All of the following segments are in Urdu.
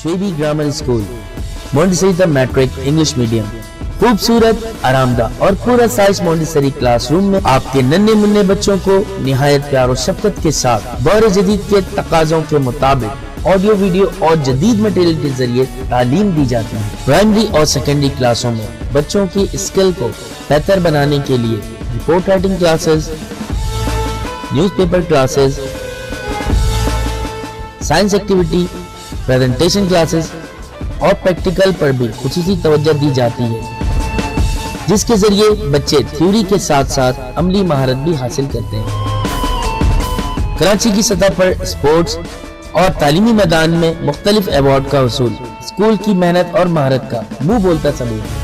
شعیبی grammar school, Montessori matric English medium, خوبصورت، آرامدہ اور پورا سائز مونٹیسری کلاس روم میں آپ کے ننھے منھے بچوں کو نہایت پیار و شفقت کے ساتھ دور جدید کے تقاضوں کے مطابق آڈیو ویڈیو اور جدید مٹیریل کے ذریعے تعلیم دی جاتی ہے۔ پرائمری اور سیکنڈری کلاسوں میں بچوں کی اسکل کو بہتر بنانے کے لیے report writing classes, news paper classes, science activity, presentation classes اور پریکٹیکل پر بھی خصوصی توجہ دی جاتی ہے، جس کے ذریعے بچے تھیوری کے ساتھ ساتھ عملی مہارت بھی حاصل کرتے ہیں۔ کراچی کی سطح پر اسپورٹس اور تعلیمی میدان میں مختلف ایوارڈ کا حصول اسکول کی محنت اور مہارت کا منہ بولتا ثبوت ہے۔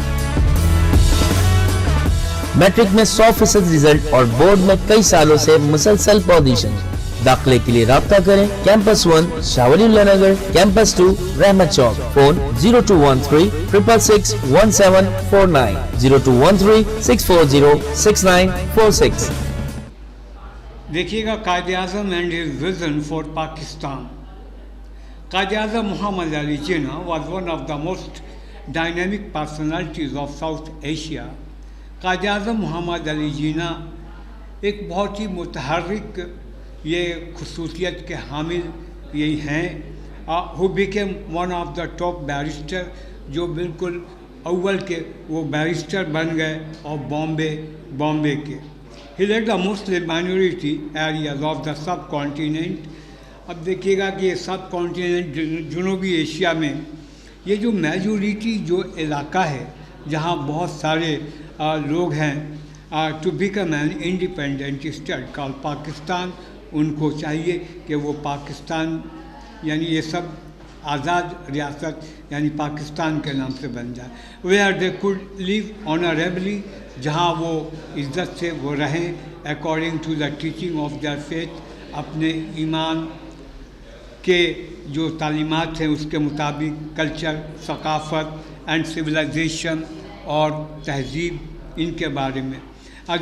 میٹرک میں 100% رزلٹ اور بورڈ میں کئی سالوں سے مسلسل پوزیشن۔ داخلے کے لیے رابطہ کریں کیمپس 1 شاہ ولی اللہ نگر، کیمپس 2 رحمت چوک، فون 0213 666 1749 0213 640 6946۔ دیکھیے گا Quaid Azam and his vision for Pakistan. Quaid Azam Muhammad Ali Jinnah was one of the most dynamic personalities of south Asia. Quaid Azam Muhammad Ali جناح ایک بہت ہی متحرک یہ خصوصیت کے حامل یہی ہیں۔ He became one of the top barrister, جو بالکل اول کے وہ بیرسٹر بن گئے، اور بامبے کے۔ He led the Muslim minority areas of the subcontinent۔ اب دیکھیے گا کہ یہ سب کانٹیننٹ جنوبی ایشیا میں یہ جو میجورٹی جو علاقہ ہے جہاں بہت سارے لوگ ہیں، to become an independent state call Pakistan, ان کو چاہیے کہ وہ پاکستان یعنی یہ سب آزاد ریاست یعنی پاکستان کے نام سے بن جائے، ویئر دے کوڈ لیو آنریبلی، جہاں وہ عزت سے وہ رہیں according to the teaching of their faith, اپنے ایمان کے جو تعلیمات ہیں اس کے مطابق، کلچر، ثقافت اینڈ سویلائزیشن اور تہذیب ان کے بارے میں۔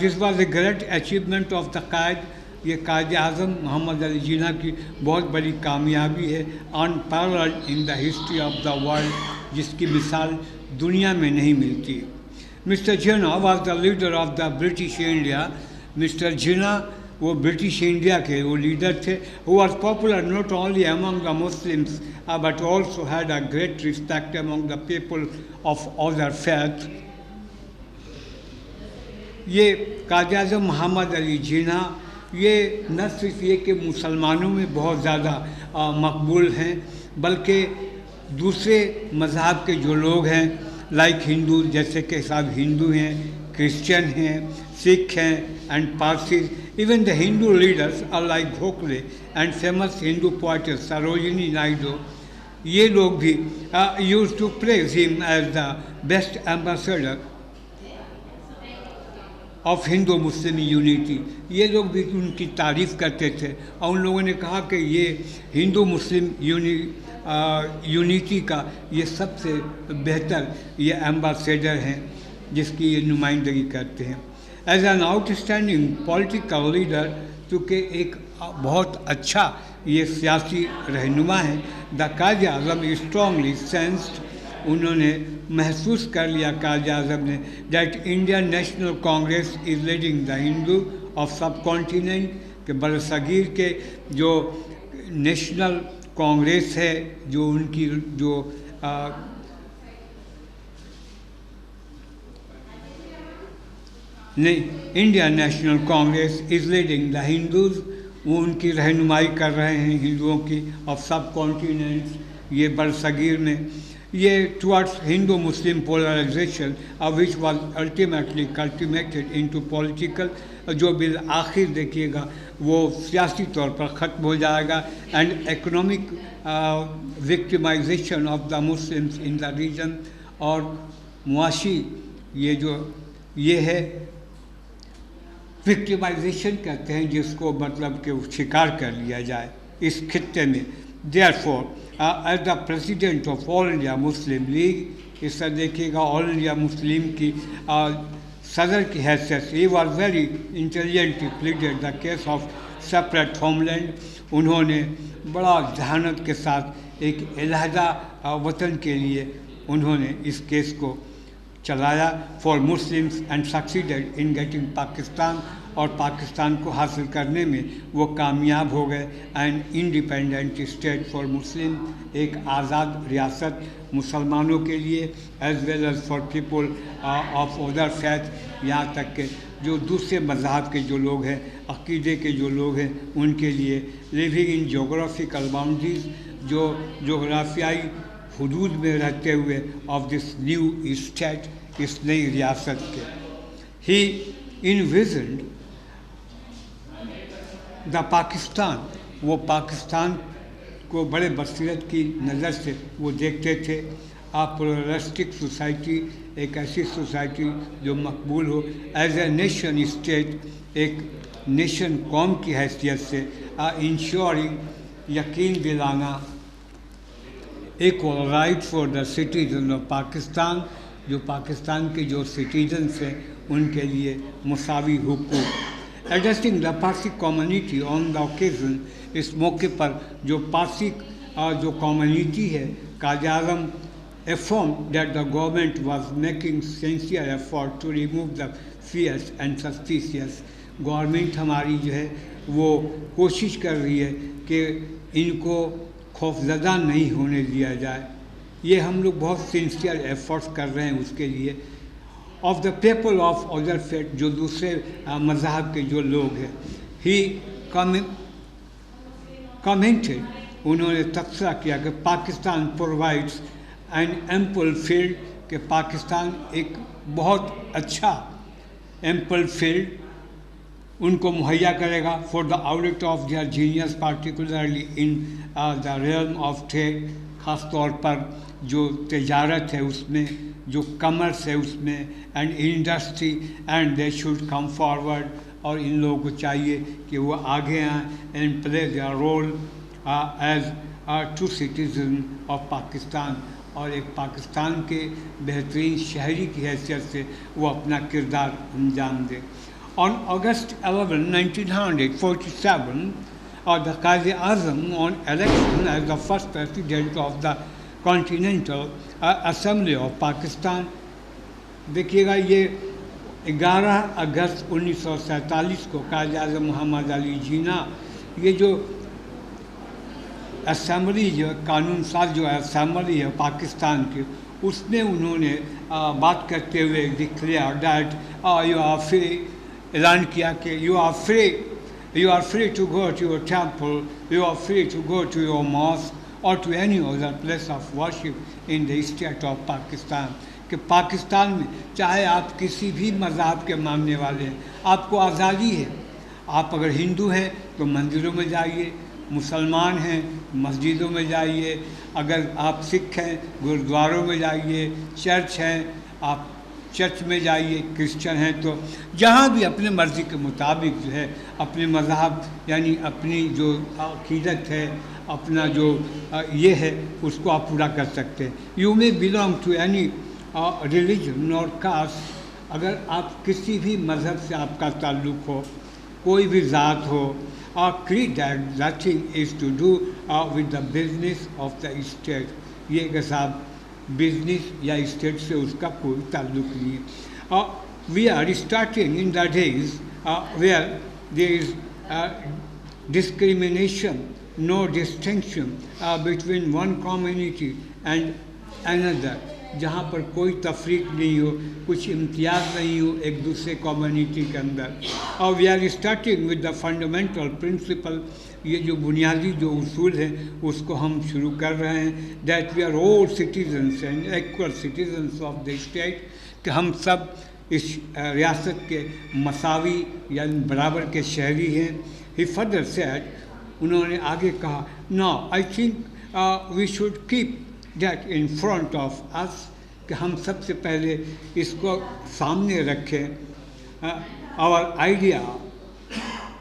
This was a great achievement of the قائد۔ یہ قائد اعظم محمد علی جناح کی بہت بڑی کامیابی ہے، unparalleled in the history of the world, جس کی مثال دنیا میں نہیں ملتی۔ Mr Jinnah was the leader of the British India. Mr Jinnah وہ برٹش انڈیا کے وہ لیڈر تھے، who was popular not only among the Muslims but also had a great respect among the people of other faiths۔ یہ قائد اعظم محمد علی جناح یہ نہ صرف یہ کہ مسلمانوں میں بہت زیادہ مقبول ہیں، بلکہ دوسرے مذہب کے جو لوگ ہیں لائک ہندو، جیسے کہ صاحب ہندو ہیں، کرسچن ہیں، سکھ ہیں and Parsis, even the Hindu leaders are like Gokhale and famous Hindu poet Sarojini Naidu, یہ لوگ بھی use to praise him as the best ambassador of Hindu Muslim unity. یہ لوگ بھی ان کی تعریف کرتے تھے، اور ان لوگوں نے کہا کہ یہ ہندو مسلم یونٹی کا یہ سب سے بہتر یہ ایمبیسڈر ہیں جس کی یہ نمائندگی کرتے ہیں۔ As an out standing political leader, چونکہ ایک بہت اچھا یہ سیاسی رہنما ہے، دا قائد اعظم اسٹرانگلی سینسڈ، انہوں نے محسوس کر لیا قائد اعظم نے that Indian national Congress is leading the Hindu of sub continent, کہ برصغیر کے جو نیشنل کانگریس ہے، جو ان کی جو Indian national Congress is leading the Hindus, وہ ان کی رہنمائی کر رہے ہیں ہندوؤں کی آف سب کانٹیننٹ، یہ برصغیر میں، یہ towards Hindu Muslim polarization which was ultimately culminated into political, جو بالآخر دیکھیے گا وہ سیاسی طور پر ختم ہو جائے گا، and economic victimization of the Muslims in the region, اور معاشی یہ ہے وکٹمائزیشن کہتے ہیں جس کو مطلب کہ شکار کر لیا جائے اس خطے میں۔ Therefore, as the president of All India Muslim League، اس سے دیکھیے گا آل انڈیا مسلم کی صدر کی حیثیت سے، he was very intelligently pleaded the case of separate homeland، انہوں نے بڑا ذہانت کے ساتھ ایک علیحدہ وطن کے لیے انہوں نے اس کیس کو چلایا for Muslims and succeeded in getting Pakistan, اور پاکستان کو حاصل کرنے میں وہ کامیاب ہو گئے. And independent state for Muslim, ایک آزاد ریاست مسلمانوں کے لیے، as well as for people of other faith, یہاں تک کہ جو دوسرے مذہب کے جو لوگ ہیں، عقیدے کے جو لوگ ہیں، ان کے لیے. لیونگ ان جغرافیکل باؤنڈریز، جو جغرافیائی حدود میں رہتے ہوئے آف دس نیو اسٹیٹ، اس نئی ریاست کے. ہی انویژنڈ دا پاکستان، وہ پاکستان کو بڑے بصیرت کی نظر سے وہ دیکھتے تھے. پلورلسٹک سوسائٹی، ایک ایسی سوسائٹی جو مقبول ہو ایز اے نیشن اسٹیٹ، ایک نیشن قوم کی حیثیت سے. انشورنگ، یقین دلانا، equal right for the citizen of Pakistan, جو پاکستان کے جو سٹیزنس ہیں ان کے لیے مساوی حقوق. Addressing the Parsi community on the occasion, اس موقع پر جو پارسی جو کمیونٹی ہے، قائد اعظم affirmed that the government was making sincere effort to remove the fierce and suspicious. Government ہماری جو ہے وہ کوشش کر رہی ہے کہ ان کو خوفزدہ نہیں ہونے دیا جائے. یہ ہم لوگ بہت سنسیئر ایفرٹس کر رہے ہیں اس کے لیے. Of the people of other faith, جو دوسرے مذہب کے جو لوگ ہیں. ہی کمنٹڈ، انہوں نے تبصرہ کیا کہ Pakistan provides an ample field, کہ پاکستان ایک بہت اچھا ایمپل فیلڈ ان کو مہیا کرے گا for the out of their genius, particularly in the realm of trade, خاص طور پر جو تجارت ہے اس میں، جو کمرس ہے اس میں، and industry, and they should come forward, اور ان لوگوں کو چاہیے کہ وہ آگے آئیں and play their role as true citizen of Pakistan, اور ایک پاکستان کے بہترین شہری کی حیثیت سے وہ اپنا کردار انجام دیں. On August 11, 1947, the Qaid Azam on election as the first president of the Continental Assembly of Pakistan. دیکھیے گا، یہ 11 اگست 1947 کو قائد اعظم محمد علی جناح، یہ جو اسمبلی جو قانون ساز جو اسمبلی ہے پاکستان کی، اس میں انہوں نے بات کرتے ہوئے declare that you are free, اعلان کیا کہ you are free to go to your temple, you are free to go to your mosque اور to any other place of worship in the state of Pakistan. کہ پاکستان میں چاہے آپ کسی بھی مذہب کے ماننے والے ہیں، آپ کو آزادی ہے. آپ اگر ہندو ہیں تو مندروں میں جائیے، مسلمان ہیں مسجدوں میں جائیے، اگر آپ سکھ ہیں گرودواروں میں جائیے، چرچ ہیں آپ چرچ میں جائیے، کرسچن ہیں تو جہاں بھی اپنے مرضی کے مطابق جو ہے اپنے مذہب، یعنی اپنی جو عقیدت ہے، اپنا جو یہ ہے اس کو آپ پورا کر سکتے ہیں. یو میں بلانگ ٹو اینی ریلیجن اور کاسٹ، اگر آپ کسی بھی مذہب سے آپ کا تعلق ہو، کوئی بھی ذات ہو، creed that nothing is to do with the business of the state. یہ کہ صاحب بزنس یا اسٹیٹ سے اس کا کوئی تعلق نہیں ہے. We are starting in the days where there is discrimination, no distinction between one community and another. جہاں پر کوئی تفریق نہیں ہو، کچھ امتیاز نہیں ہو ایک دوسرے کمیونٹی کے اندر. اور we are starting with the fundamental principle, یہ جو بنیادی جو اصول ہیں اس کو ہم شروع کر رہے ہیں. That we are all citizens and equal citizens of the state, کہ ہم سب اس ریاست کے مساوی یعنی برابر کے شہری ہیں. ہی فردر سیڈ، انہوں نے آگے کہا، now I think we should keep that in front of us, کہ ہم سب سے پہلے اس کو سامنے رکھیں، our idea,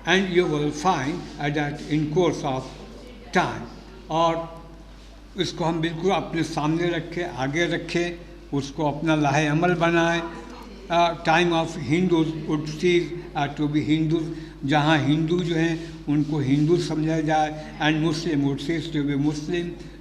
and you will find that in course of time, اور اس کو ہم بالکل اپنے سامنے رکھیں، آگے رکھیں، اس کو اپنا لاہ عمل بنائیں. Time of Hindus would cease to be Hindus, جہاں ہندو جو ہیں ان کو ہندو سمجھا جائے، and Muslim would cease to be Muslim,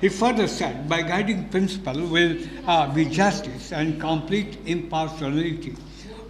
He further said, by guiding principle will be justice and complete impartiality.